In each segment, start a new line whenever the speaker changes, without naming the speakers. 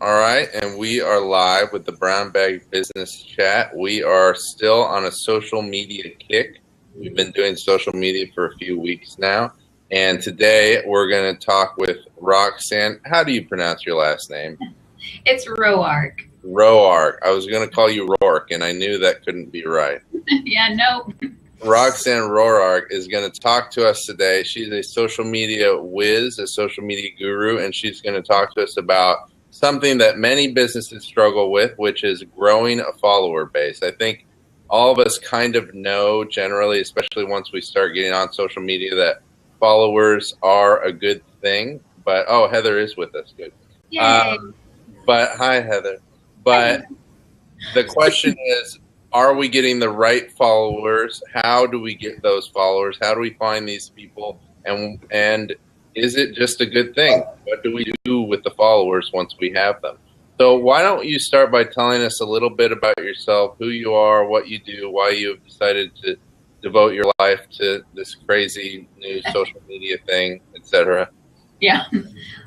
All right, and we are live with the Brown Bag Business Chat. We are still on a social media kick. We've been doing social media for a few weeks now, and today we're going to talk with Roxanne. How do you pronounce your last name?
It's Roark.
Roark. I was going to call you Rourke, and I knew that couldn't be right.
Yeah, no.
Roxanne Roark is going to talk to us today. She's a social media whiz, a social media guru, and she's going to talk to us about something that many businesses struggle with, which is growing a follower base. I think all of us kind of know generally, especially once we start getting on social media, that followers are a good thing. But, oh, Heather is with us. Good.
Yay.
But hi, Heather. But the question is, are we getting the right followers? How do we get those followers? How do we find these people? And is it just a good thing? What do we do with the followers once we have them? So why don't you start by telling us a little bit about yourself, who you are, what you do, why you've decided to devote your life to this crazy new social media thing, etc.
Yeah.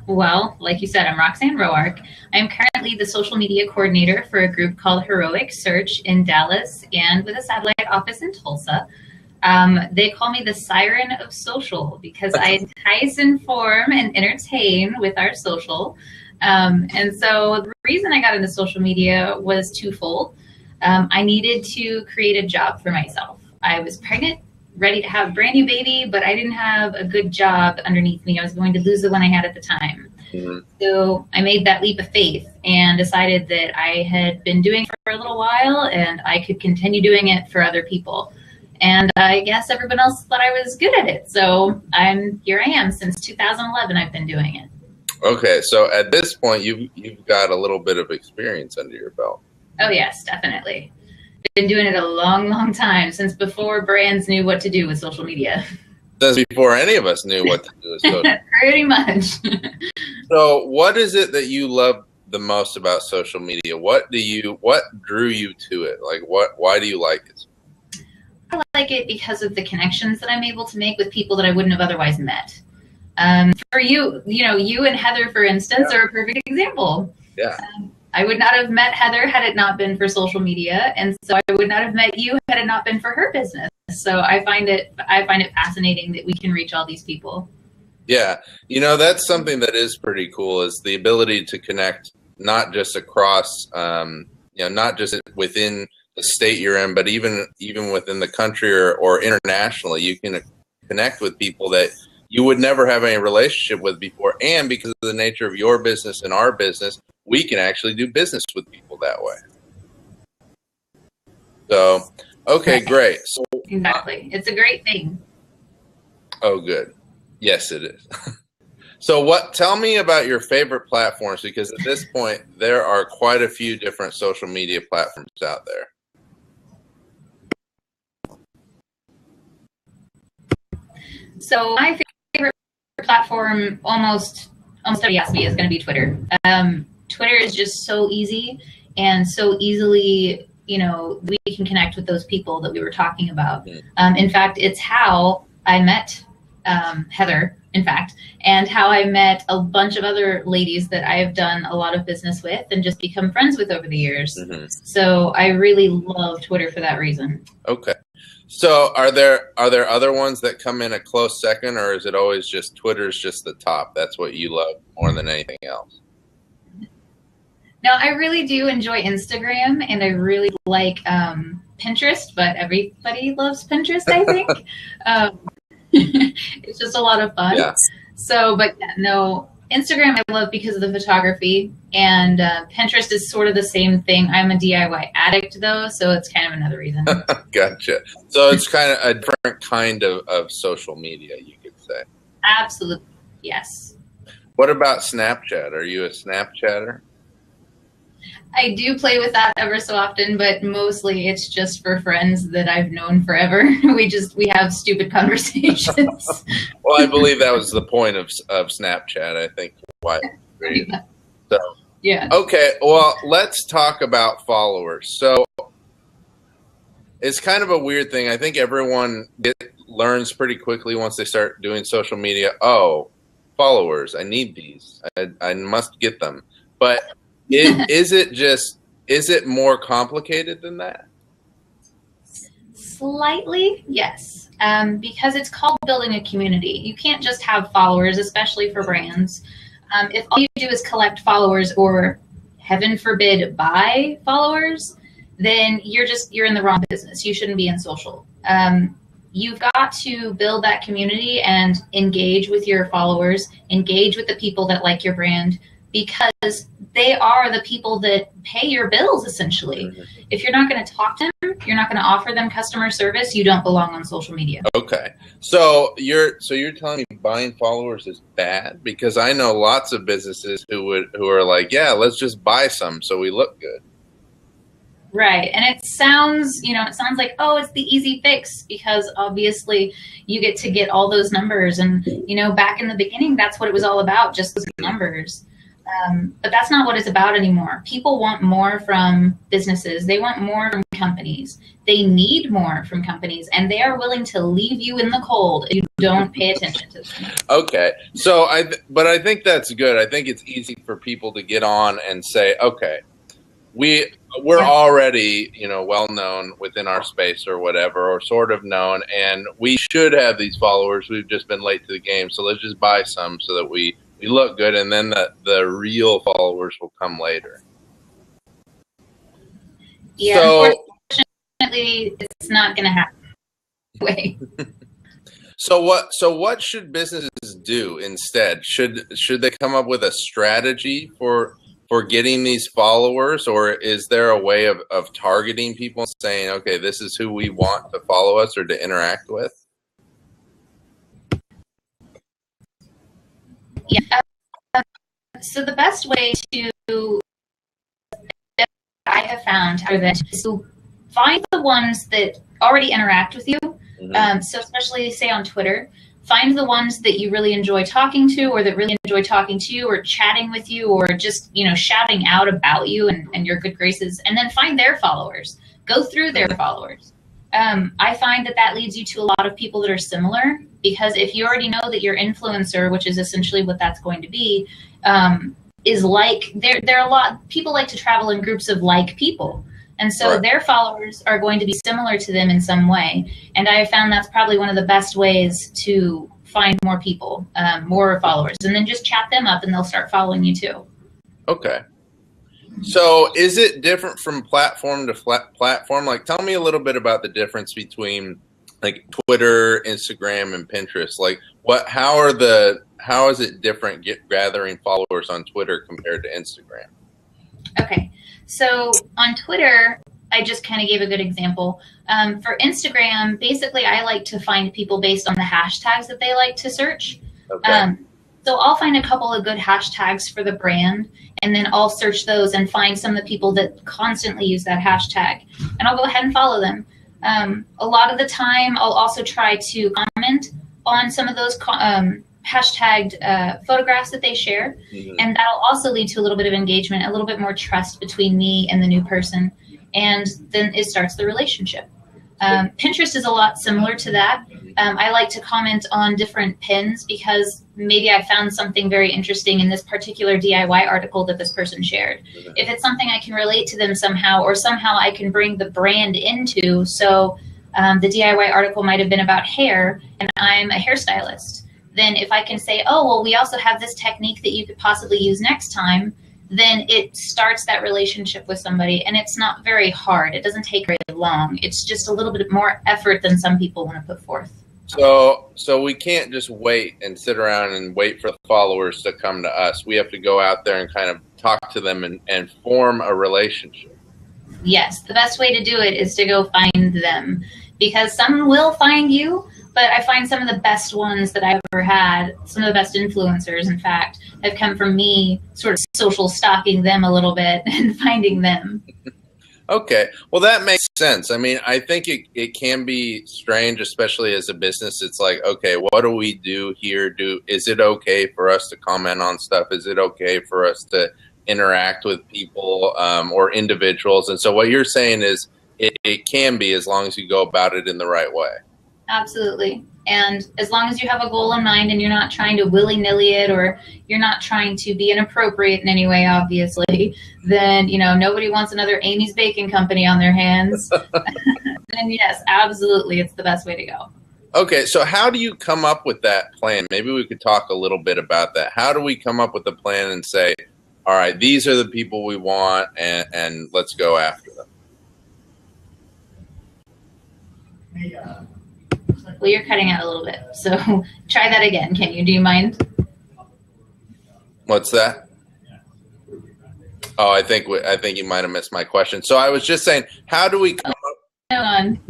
Well, like you said, I'm Roxanne Roark. I'm currently the social media coordinator for a group called Heroic Search in Dallas and with a satellite office in Tulsa. They call me the siren of social because I entice, inform, and entertain with our social. And so the reason I got into social media was twofold. I needed to create a job for myself. I was pregnant, ready to have a brand new baby, but I didn't have a good job underneath me. I was going to lose the one I had at the time. Mm-hmm. So I made that leap of faith and decided that I had been doing it for a little while and I could continue doing it for other people. And I guess everyone else thought I was good at it. So here I am. Since 2011, I've been doing it.
Okay, so at this point, you've got a little bit of experience under your belt.
Oh, yes, definitely. Been doing it a long, long time, since before brands knew what to do with social media.
Since before any of us knew what to do with social media.
Pretty much.
So what is it that you love the most about social media? What drew you to it? Like why do you like it?
I like it because of the connections that I'm able to make with people that I wouldn't have otherwise met. For you and Heather, for instance, are a perfect example.
Yeah.
I would not have met Heather had it not been for social media, and so I would not have met you had it not been for her business. So I find it fascinating that we can reach all these people.
Yeah, that's something that is pretty cool, is the ability to connect not just across, not just within the state you're in, but even within the country or internationally. You can connect with people that you would never have any relationship with before, and because of the nature of your business and our business, we can actually do business with people that way. So, okay, great. So,
exactly. It's a great thing.
Oh, good. Yes, it is. So tell me about your favorite platforms, because at this point, there are quite a few different social media platforms out there.
So my favorite platform, almost everybody asks me, is going to be Twitter. Twitter is just so easy and so easily, we can connect with those people that we were talking about. In fact, it's how I met Heather, in fact, and how I met a bunch of other ladies that I have done a lot of business with and just become friends with over the years. Mm-hmm. So I really love Twitter for that reason.
Okay. So are there other ones that come in a close second, or is it always just Twitter's just the top? That's what you love more than anything else?
No, I really do enjoy Instagram, and I really like Pinterest, but everybody loves Pinterest, I think. It's just a lot of fun.
Yeah.
So, but no, Instagram I love because of the photography, and Pinterest is sort of the same thing. I'm a DIY addict, though, so it's kind of another reason.
Gotcha. So it's kind of a different kind of social media, you could say.
Absolutely, yes.
What about Snapchat? Are you a Snapchatter?
I do play with that ever so often, but mostly it's just for friends that I've known forever. We have stupid conversations.
Well, I believe that was the point of Snapchat, I think. Why?
Yeah.
So,
yeah.
Okay, well, let's talk about followers. So it's kind of a weird thing. I think everyone learns pretty quickly once they start doing social media, oh, followers, I need these. I must get them. But Is it more complicated than that?
Slightly, yes. Because it's called building a community. You can't just have followers, especially for brands. If all you do is collect followers or, heaven forbid, buy followers, then you're in the wrong business. You shouldn't be in social. You've got to build that community and engage with your followers, engage with the people that like your brand, because they are the people that pay your bills, essentially. Mm-hmm. If you're not going to talk to them, you're not going to offer them customer service, you don't belong on social media.
Okay. So you're telling me buying followers is bad? Because I know lots of businesses who are like, yeah, let's just buy some so we look good.
Right. And it sounds like, oh, it's the easy fix, because obviously you get all those numbers. And, back in the beginning, that's what it was all about, just those numbers. But that's not what it's about anymore. People want more from businesses. They want more from companies. They need more from companies, and they are willing to leave you in the cold if you don't pay attention to them.
Okay. So but I think that's good. I think it's easy for people to get on and say, okay, we're already, well known within our space or whatever, or sort of known, and we should have these followers. We've just been late to the game, so let's just buy some so that we look good, and then the real followers will come later.
Yeah, so, unfortunately, it's not going to happen. Wait.
So what should businesses do instead? Should they come up with a strategy for getting these followers, or is there a way of targeting people, saying, okay, this is who we want to follow us or to interact with?
Yeah. So the best way that I have found is to find the ones that already interact with you. Mm-hmm. So especially, say, on Twitter, find the ones that you really enjoy talking to, or that really enjoy talking to you or chatting with you, or just, shouting out about you and your good graces, and then find their followers. Go through their followers. I find that leads you to a lot of people that are similar, because if you already know that your influencer, which is essentially what that's going to be, is like, there are a lot, people like to travel in groups of like people. And so right. Their followers are going to be similar to them in some way. And I have found that's probably one of the best ways to find more people, more followers, and then just chat them up and they'll start following you too.
Okay. So is it different from platform to platform? Like, tell me a little bit about the difference between like Twitter, Instagram, and Pinterest. Like, how is it different gathering followers on Twitter compared to Instagram?
Okay. So on Twitter, I just kind of gave a good example. For Instagram, basically, I like to find people based on the hashtags that they like to search. Okay. So I'll find a couple of good hashtags for the brand, and then I'll search those and find some of the people that constantly use that hashtag, and I'll go ahead and follow them. A lot of the time, I'll also try to comment on some of those hashtagged photographs that they share. Mm-hmm. And that'll also lead to a little bit of engagement, a little bit more trust between me and the new person. And then it starts the relationship. Pinterest is a lot similar to that. I like to comment on different pins because maybe I found something very interesting in this particular DIY article that this person shared. Mm-hmm. If it's something I can relate to them somehow, or somehow I can bring the brand into, so the DIY article might have been about hair, and I'm a hairstylist. Then if I can say, oh, well, we also have this technique that you could possibly use next time, then it starts that relationship with somebody. And it's not very hard. It doesn't take very long. It's just a little bit more effort than some people want to put forth.
So we can't just wait and sit around and wait for the followers to come to us. We have to go out there and kind of talk to them and form a relationship.
Yes, the best way to do it is to go find them, because some will find you. But I find some of the best ones that I've ever had, some of the best influencers, in fact, have come from me sort of social stalking them a little bit and finding them.
Okay. Well, that makes sense. I mean, I think it can be strange, especially as a business. It's like, okay, what do we do here? Is it okay for us to comment on stuff? Is it okay for us to interact with people or individuals? And so what you're saying is it can be, as long as you go about it in the right way.
Absolutely. And as long as you have a goal in mind and you're not trying to willy-nilly it, or you're not trying to be inappropriate in any way, obviously, then, you know, nobody wants another Amy's Baking Company on their hands. Then yes, absolutely, it's the best way to go.
Okay, so how do you come up with that plan? Maybe we could talk a little bit about that. How do we come up with a plan and say, all right, these are the people we want, and let's go after them?
Well, you're cutting out a little bit, so try that again. Can you? Do you mind?
What's that? Oh, I think you might have missed my question. So I was just saying, how do we come up?
Hang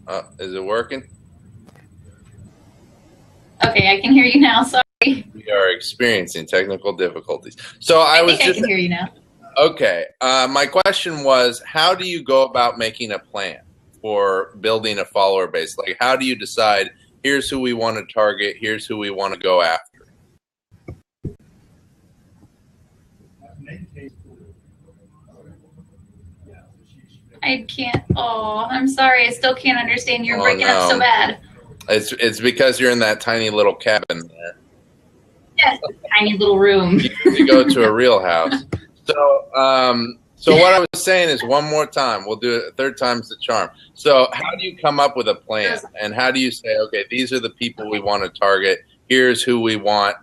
on.
Is it working?
Okay, I can hear you now. Sorry.
We are experiencing technical difficulties. So
I can hear you now.
Okay. My question was, how do you go about making a plan for building a follower base? Like, how do you decide, here's who we want to target, here's who we want to go after?
I can't. Oh, I'm sorry. I still can't understand. You're breaking up so bad.
It's because you're in that tiny little cabin there.
Yes, tiny little room.
You need to go to a real house. So what I was saying is, one more time, we'll do it. Third time's the charm. So how do you come up with a plan, and how do you say, okay, these are the people we want to target, here's who we want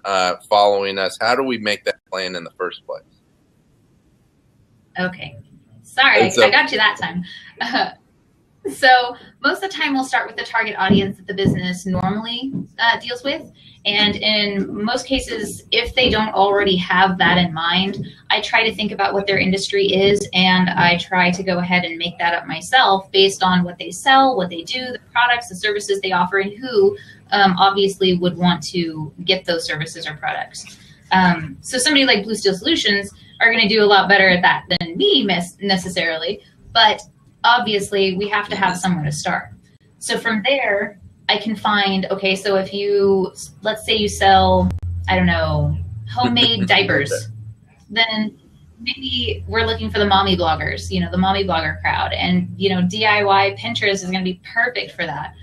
following us? How do we make that plan in the first place?
Okay, sorry, I got you that time. So most of the time we'll start with the target audience that the business normally deals with. And in most cases, if they don't already have that in mind, I try to think about what their industry is, and I try to go ahead and make that up myself based on what they sell, what they do, the products, the services they offer, and who obviously would want to get those services or products. So somebody like Blue Steel Solutions are going to do a lot better at that than me necessarily, but obviously we have to have somewhere to start. So from there, I can find, okay, so if you, let's say you sell, I don't know, homemade diapers, then maybe we're looking for the mommy bloggers, you know, the mommy blogger crowd. And, you know, DIY Pinterest is going to be perfect for that.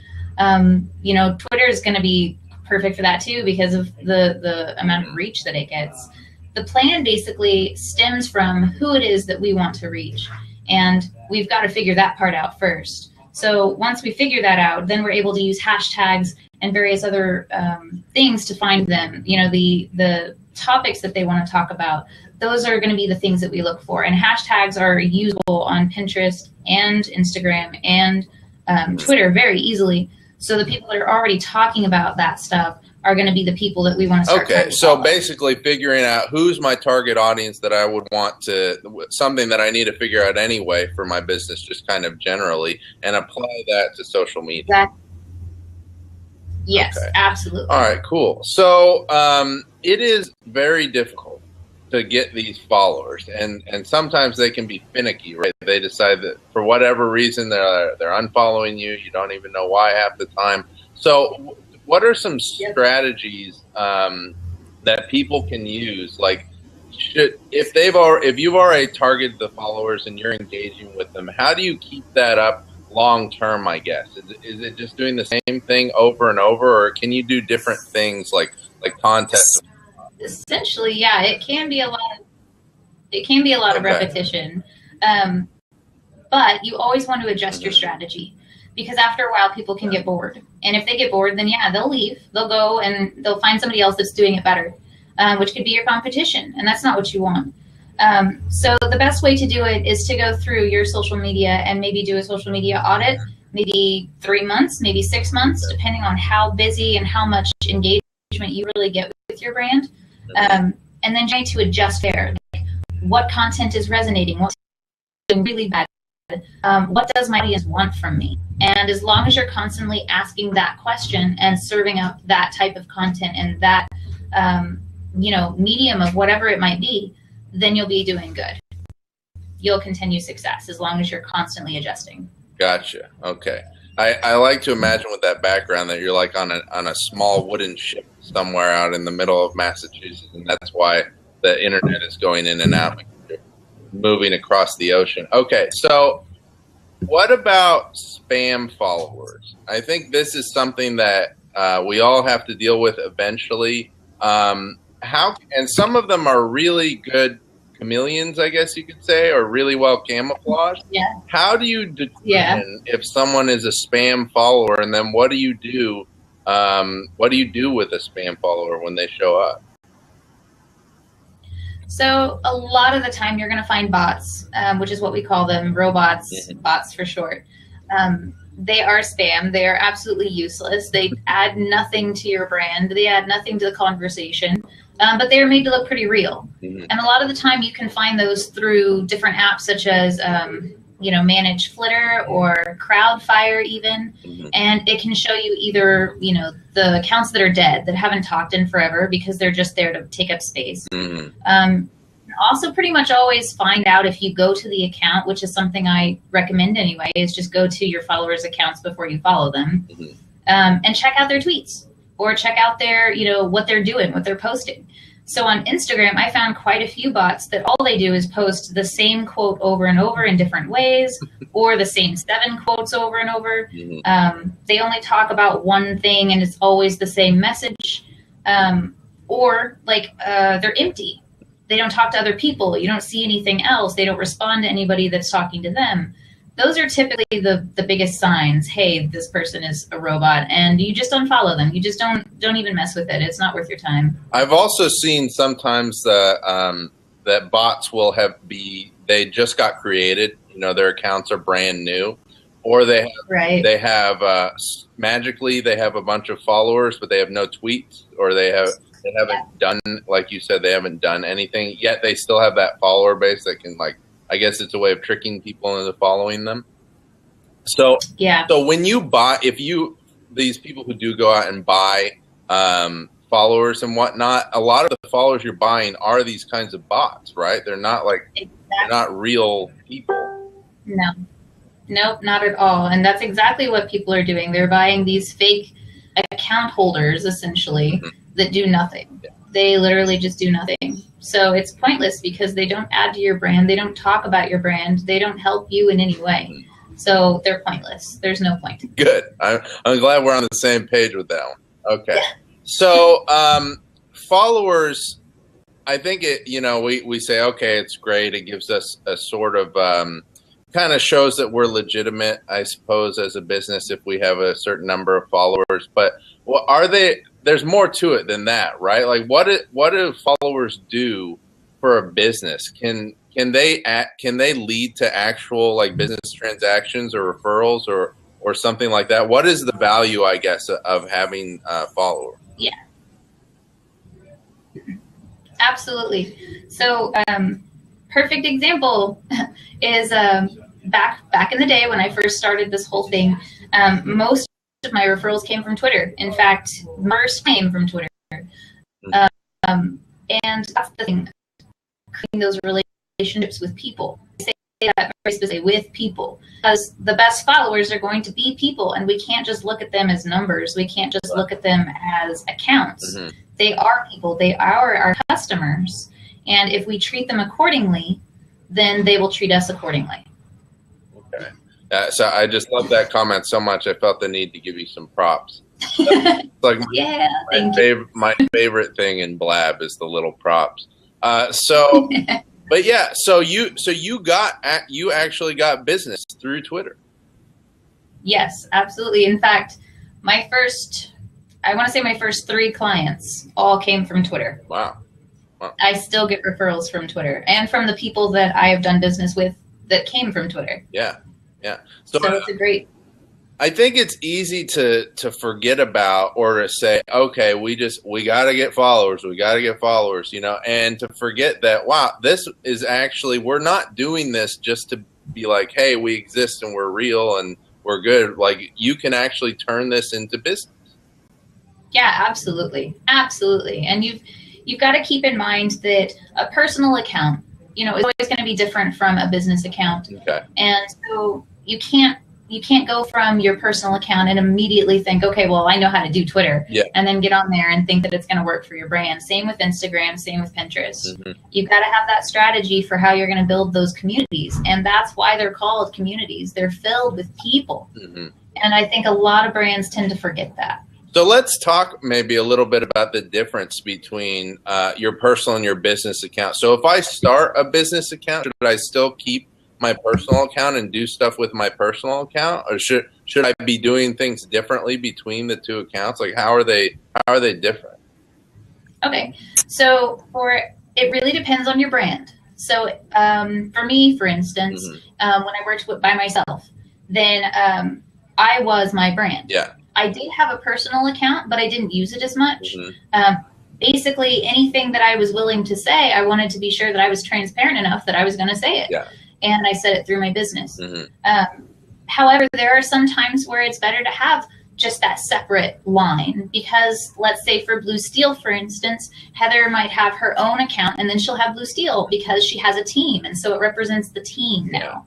You know, Twitter is going to be perfect for that too, because of the amount of reach that it gets. The plan basically stems from who it is that we want to reach. And we've got to figure that part out first. So once we figure that out, then we're able to use hashtags and various other things to find them. You know, the topics that they want to talk about, those are going to be the things that we look for. And hashtags are usable on Pinterest and Instagram and Twitter very easily. So the people that are already talking about that stuff are going to be the people that we want to start.
Okay, so basically figuring out who's my target audience that I would want to, something that I need to figure out anyway for my business, just kind of generally, and apply that to social media.
Exactly. Yes, okay. Absolutely.
All right, cool. So it is very difficult to get these followers, and sometimes they can be finicky, right? They decide that for whatever reason they're unfollowing you. You don't even know why half the time. So what are some strategies that people can use? Like, if you've already targeted the followers and you're engaging with them, how do you keep that up long term? I guess is it just doing the same thing over and over, or can you do different things like contests?
Essentially, yeah, it can be a lot. It can be a lot of repetition, but you always want to adjust your strategy. Because after a while, people can get bored. And if they get bored, then yeah, they'll leave. They'll go and they'll find somebody else that's doing it better, which could be your competition. And that's not what you want. So the best way to do it is to go through your social media and maybe do a social media audit, maybe 3 months, maybe 6 months, depending on how busy and how much engagement you really get with your brand. And then try to adjust there. Like, what content is resonating? What's really bad? What does my audience want from me? And as long as you're constantly asking that question and serving up that type of content and that, you know, medium of whatever it might be, then you'll be doing good. You'll continue success as long as you're constantly adjusting.
Gotcha. Okay. I like to imagine with that background that you're like on a small wooden ship somewhere out in the middle of Massachusetts, and that's why the internet is going in and out, moving across the ocean. Okay, so What about spam followers? I think this is something that we all have to deal with eventually. And some of them are really good chameleons, I guess you could say, or really well camouflaged.
Yeah.
How do you determine if someone is a spam follower, and then what do you do? What do you do with a spam follower when they show up?
So a lot of the time you're going to find bots, which is what we call them, robots, bots for short. They are spam. They are absolutely useless. They add nothing to your brand. They add nothing to the conversation, but they are made to look pretty real. And a lot of the time you can find those through different apps such as, Manage Flitter or Crowdfire even. And it can show you either, the accounts that are dead, that haven't talked in forever because they're just there to take up space. Also pretty much always find out if you go to the account, which is something I recommend anyway, is just go to your followers' accounts before you follow them, and check out their tweets or check out their, what they're doing, what they're posting. So on Instagram, I found quite a few bots that all they do is post the same quote over and over in different ways, or the same 7 quotes over and over. They only talk about one thing and it's always the same message, or they're empty. They don't talk to other people. You don't see anything else. They don't respond to anybody that's talking to them. Those are typically the biggest signs. Hey, this person is a robot, and you just unfollow them. You just don't even mess with it. It's not worth your time.
I've also seen sometimes that bots will they just got created. Their accounts are brand new, or they have magically they have a bunch of followers, but they have no tweets, or they haven't done, like you said, they haven't done anything yet. They still have that follower base that can, I guess it's a way of tricking people into following them. So when you buy, these people who do go out and buy followers and whatnot, a lot of the followers you're buying are these kinds of bots, right? They're not they're not real people.
No, nope, not at all. And that's exactly what people are doing. They're buying these fake account holders, essentially, that do nothing. They literally just do nothing. So it's pointless because they don't add to your brand. They don't talk about your brand. They don't help you in any way. So they're pointless. There's no point.
Good. I'm glad we're on the same page with that one. Okay. So followers, I think we say, okay, it's great. It gives us a sort of kind of shows that we're legitimate, I suppose, as a business if we have a certain number of followers. But there's more to it than that, right? Like what do followers do for a business? Can they lead to actual business transactions or referrals or something like that? What is the value, I guess, of having followers?
Yeah, absolutely. So perfect example is back in the day when I first started this whole thing, most of my referrals came from Twitter. In fact, first came from Twitter. And that's the thing, creating those relationships with people. I say that very specifically, with people, because the best followers are going to be people, and we can't just look at them as numbers. We can't just look at them as accounts. They are people. They are our customers. And if we treat them accordingly, then they will treat us accordingly.
Okay. So I just love that comment so much. I felt the need to give you some props. My favorite thing in Blab is the little props. But yeah, so you actually got business through Twitter.
Yes, absolutely. In fact, my first 3 clients all came from Twitter.
Wow.
I still get referrals from Twitter and from the people that I have done business with that came from Twitter.
Yeah.
So it's a great.
I think it's easy to forget about, or to say, okay, we got to get followers. We got to get followers, and to forget that, wow, this is actually, we're not doing this just to be like, hey, we exist and we're real and we're good. Like, you can actually turn this into business.
Yeah, absolutely. Absolutely. And you've got to keep in mind that a personal account, is always going to be different from a business account.
Okay.
And so you can't you can't go from your personal account and immediately think, okay, well, I know how to do Twitter, and then get on there and think that it's going to work for your brand. Same with Instagram, same with Pinterest. You've got to have that strategy for how you're going to build those communities. And that's why they're called communities. They're filled with people. And I think a lot of brands tend to forget that.
So let's talk maybe a little bit about the difference between your personal and your business account. So if I start a business account, should I still keep my personal account and do stuff with my personal account, or should I be doing things differently between the two accounts? Like how are they different?
Okay, so it really depends on your brand. So for me, for instance, when I worked by myself, then I was my brand.
Yeah.
I did have a personal account, but I didn't use it as much. Basically, anything that I was willing to say, I wanted to be sure that I was transparent enough that I was going to say it.
Yeah.
And I said it through my business. However, there are some times where it's better to have just that separate line, because let's say for Blue Steel, for instance, Heather might have her own account and then she'll have Blue Steel because she has a team. And so it represents the team now.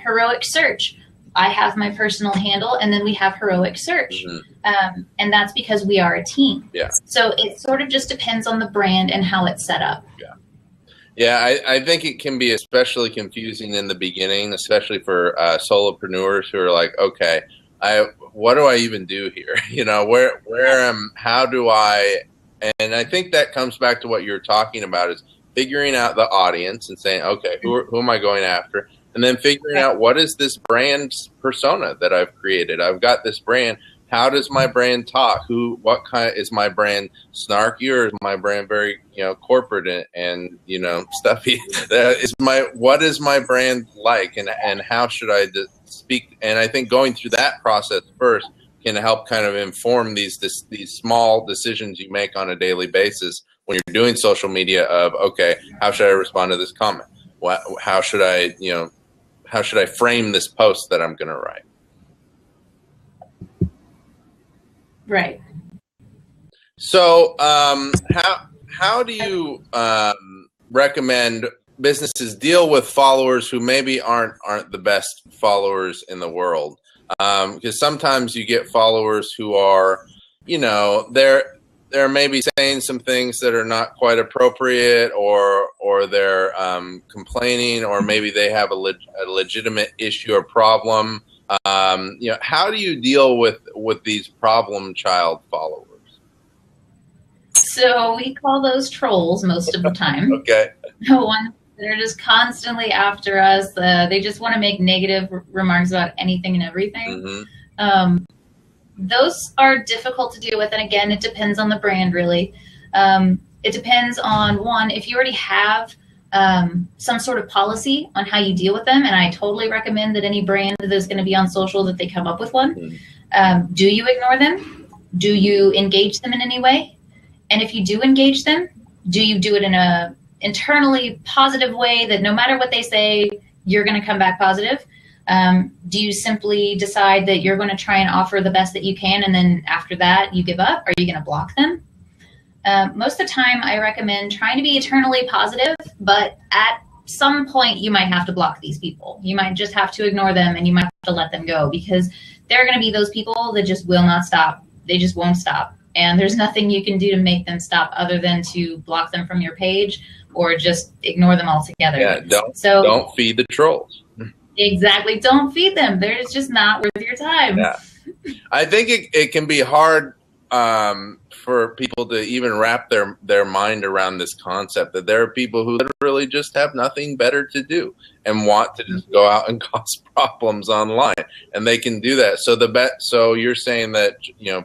Heroic Search, I have my personal handle and then we have Heroic Search. And that's because we are a team.
Yeah.
So it sort of just depends on the brand and how it's set up.
Yeah. Yeah, I think it can be especially confusing in the beginning, especially for solopreneurs who are like, okay, what do I even do here? You know, how do I, and I think that comes back to what you're talking about, is figuring out the audience and saying, okay, who am I going after? And then figuring out, what is this brand's persona that I've created? I've got this brand. How does my brand talk? What kind is my brand snarky, or is my brand very, corporate and stuffy? What is my brand like, and how should I speak? And I think going through that process first can help kind of inform these small decisions you make on a daily basis when you're doing social media. Of, okay, how should I respond to this comment? How should I frame this post that I'm going to write?
Right.
So how do you recommend businesses deal with followers who maybe aren't the best followers in the world? Because sometimes you get followers who are, they're maybe saying some things that are not quite appropriate, or they're complaining, or maybe they have a legitimate issue or problem. How do you deal with these problem child followers?
So we call those trolls most of the time.
Okay.
The ones that are just constantly after us. They just want to make negative remarks about anything and everything. Those are difficult to deal with. And again, it depends on the brand, really. It depends on, one, if you already have some sort of policy on how you deal with them. And I totally recommend that any brand that's going to be on social, that they come up with one. Do you ignore them? Do you engage them in any way? And if you do engage them, do you do it in a internally positive way that no matter what they say, you're going to come back positive? Do you simply decide that you're going to try and offer the best that you can, and then after that you give up? Are you going to block them? Most of the time, I recommend trying to be eternally positive, but at some point you might have to block these people. You might just have to ignore them, and you might have to let them go, because they're going to be those people that just will not stop. They just won't stop. And there's nothing you can do to make them stop other than to block them from your page or just ignore them altogether.
Yeah, don't feed the trolls.
Exactly. Don't feed them. They're just not worth your time.
Yeah. I think it can be hard for people to even wrap their mind around this concept, that there are people who literally just have nothing better to do and want to just go out and cause problems online, and they can do that. So you're saying that,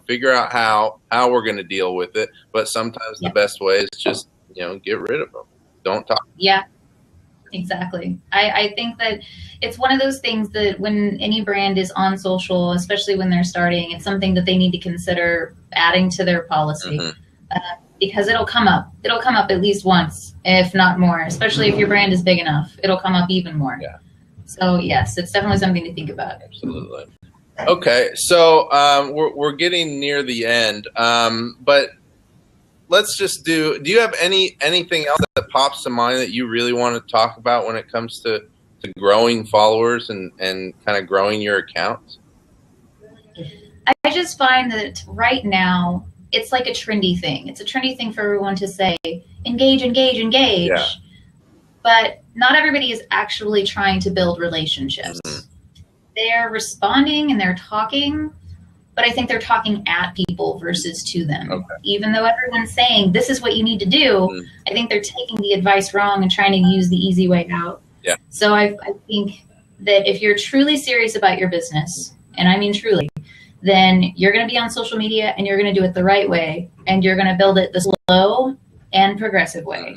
figure out how we're going to deal with it, but sometimes the best way is just, get rid of them. Don't talk.
Yeah. Exactly. I think that it's one of those things that when any brand is on social, especially when they're starting, it's something that they need to consider adding to their policy, because it'll come up. It'll come up at least once, if not more, especially if your brand is big enough. It'll come up even more. Yeah. So, yes, it's definitely something to think about.
Absolutely. Okay, so we're getting near the end, but let's just do you have anything else that pops to mind that you really want to talk about when it comes to to growing followers and kind of growing your accounts?
I just find that right now it's like a trendy thing. It's a trendy thing for everyone to say, engage, engage, engage.
Yeah.
But not everybody is actually trying to build relationships. They're responding and they're talking, but I think they're talking at people versus to them.
Okay.
Even though everyone's saying, this is what you need to do, I think they're taking the advice wrong and trying to use the easy way out.
Yeah.
So I think that if you're truly serious about your business, and I mean truly, then you're going to be on social media and you're going to do it the right way, and you're going to build it the slow and progressive way.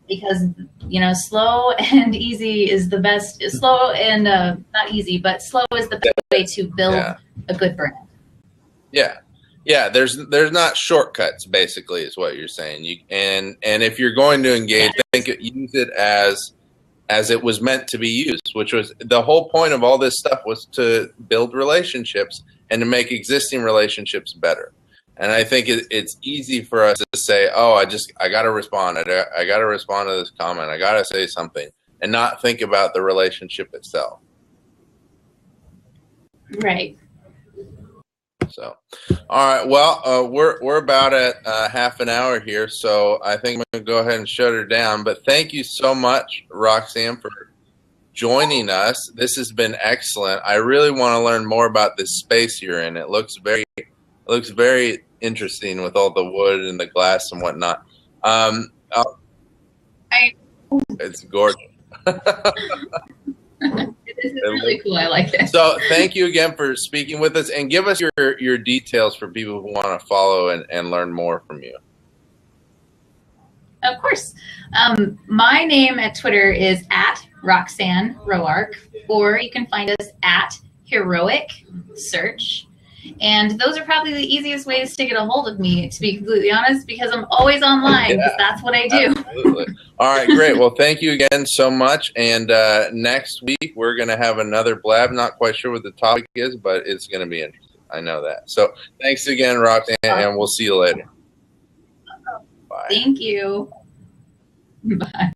Because, you know, slow and easy is the best. Slow and not easy, but slow is the best way to build a good brand.
Yeah. Yeah, there's not shortcuts, basically, is what you're saying. And if you're going to engage, use it as it was meant to be used, which was the whole point of all this stuff, was to build relationships and to make existing relationships better. And I think it's easy for us to say, oh, I got to respond. I got to respond to this comment. I got to say something, and not think about the relationship itself.
Right.
So, all right. Well, we're about at half an hour here, so I think I'm going to go ahead and shut her down. But thank you so much, Roxanne, for joining us. This has been excellent. I really want to learn more about this space you're in. It looks very interesting with all the wood and the glass and whatnot. It's gorgeous.
This is really cool. I like it.
So thank you again for speaking with us, and give us your details for people who want to follow and learn more from you.
Of course. My name at Twitter is @Roxanne Roark, or you can find us at Heroic Search. And those are probably the easiest ways to get a hold of me, to be completely honest, because I'm always online, because that's what I do.
Absolutely. All right, great. Well, thank you again so much. And next week, we're going to have another blab. Not quite sure what the topic is, but it's going to be interesting. I know that. So thanks again, Roxanne, and we'll see you later. Bye.
Thank you. Bye.